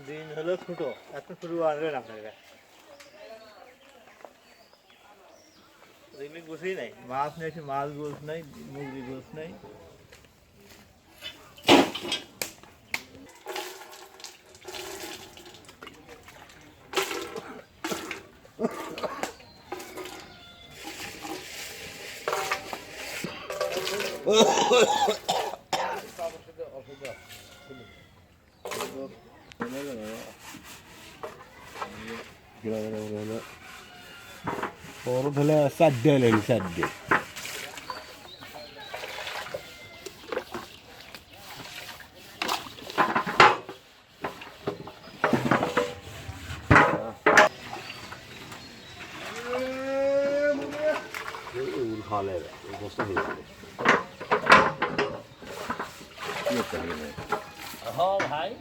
দিন হলো ছোটো, এত ছোটো আনবেন আপনাকে এগুলি গোছই নাই, মাছ নিয়েছি, মাছ গোছ নাই, মুরগি গোছ নাই। Orang dah sadar lagi sadar. Ini khala है, गोश्त है। ये चाहिए। हाँ भाई।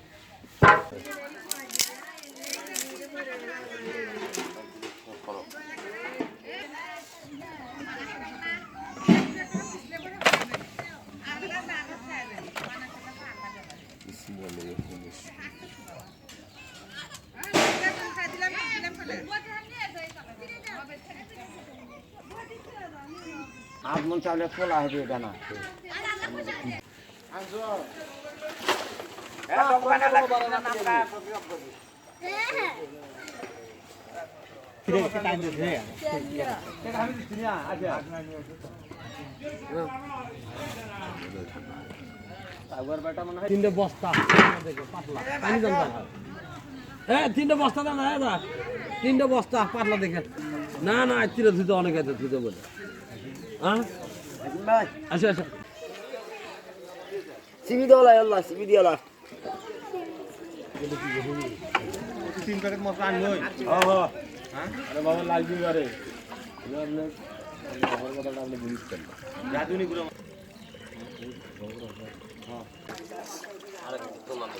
आप मन चावल खोला है बेटा ना তিনটে বস্তা পানি জমা হ্যাঁ তিনটে বস্তা দাম না তিনটে বস্তা পাতলা দেখে না না তিরে ধুতে অনেক আছে ধুতে বলে হ্যাঁ আচ্ছা আচ্ছা সিবি দেওয়া আল্লাহ সিবি দেওয়া तीन पैकेट मसाला आनी होय हां हां अरे बाबा लाल जी अरे हमने और बताना हमने बुझ कर जादू नहीं पूरा हां अरे तो मान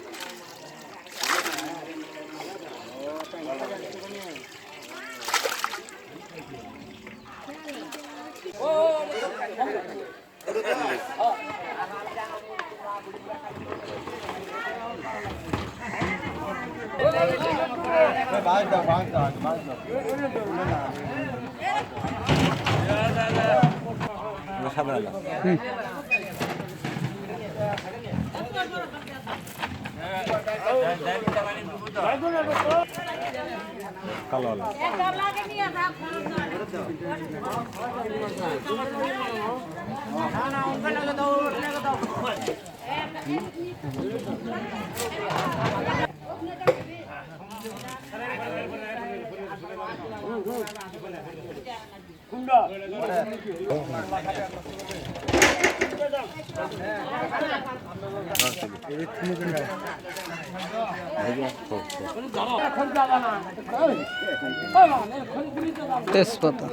তেজপাতা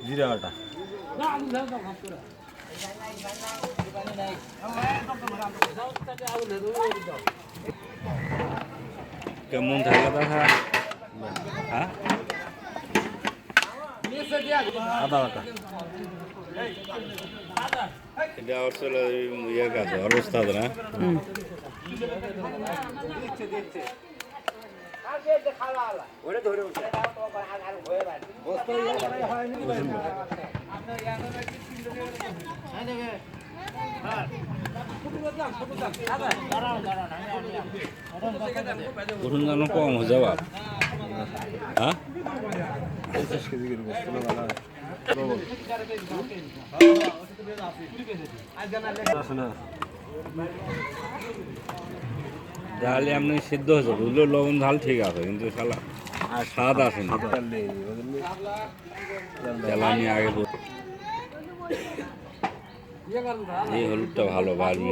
জিরা বাটা কেমন থাকলে দেখা হ্যাঁ আদা বাটা এটা আসলে ইয়ে কাজ অবস্থা না ওরে ধরে উঠে বস্তা ইয়া করা হয়নি ওজন যেন কম হয়ে যাওয়া হ্যাঁ 50 কেজি করে বস্তা বানা ডাল এমনি সিদ্ধ হয়েছে বুঝলো লবণ ঝাল ঠিক আছে কিন্তু শালা স্বাদ আছে না জ্বালানি আগে এই হলুদটা ভালো বাড়ি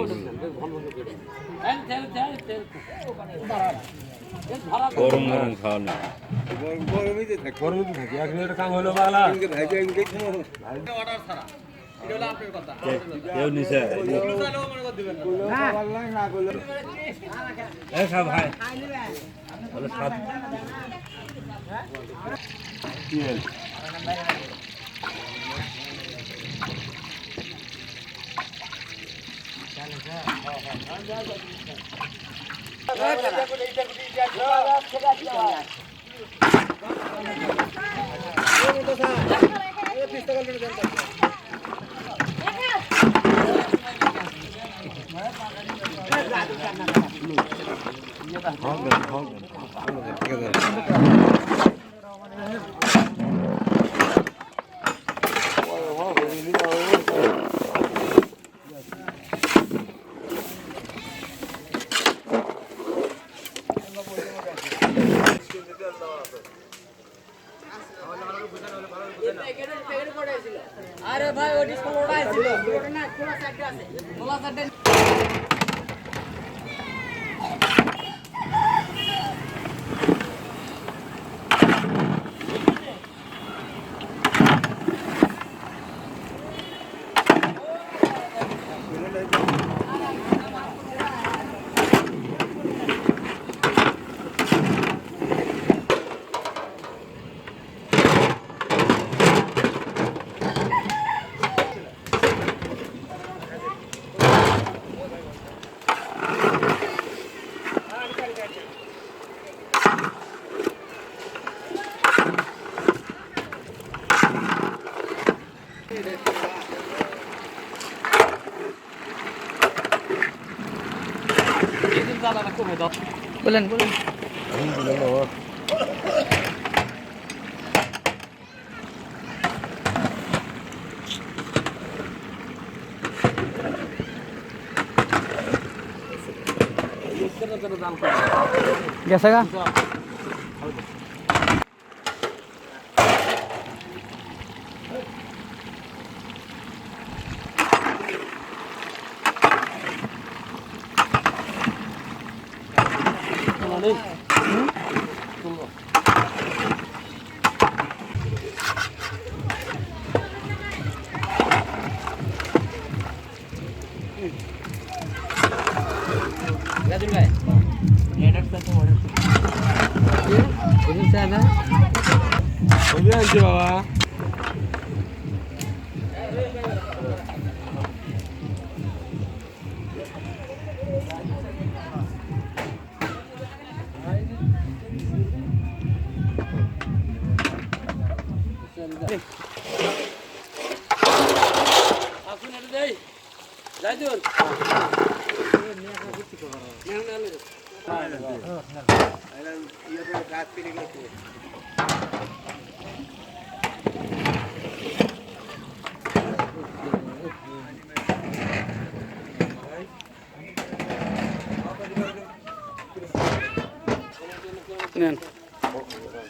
গরম গরম খাওয়া না গরমই তো থাকে এখন একটা কাম হলো বালা কেউ নিছে ভাই ভালো স্বাদ আরে ভাই ওই ডিসপ্লে ওটাই ছিল ওটা না খোলা সাইডে আছে খোলা সাইডে বলেন বলেন গেছে গা বাবা আসুন এটা দেই যাই দিন নেন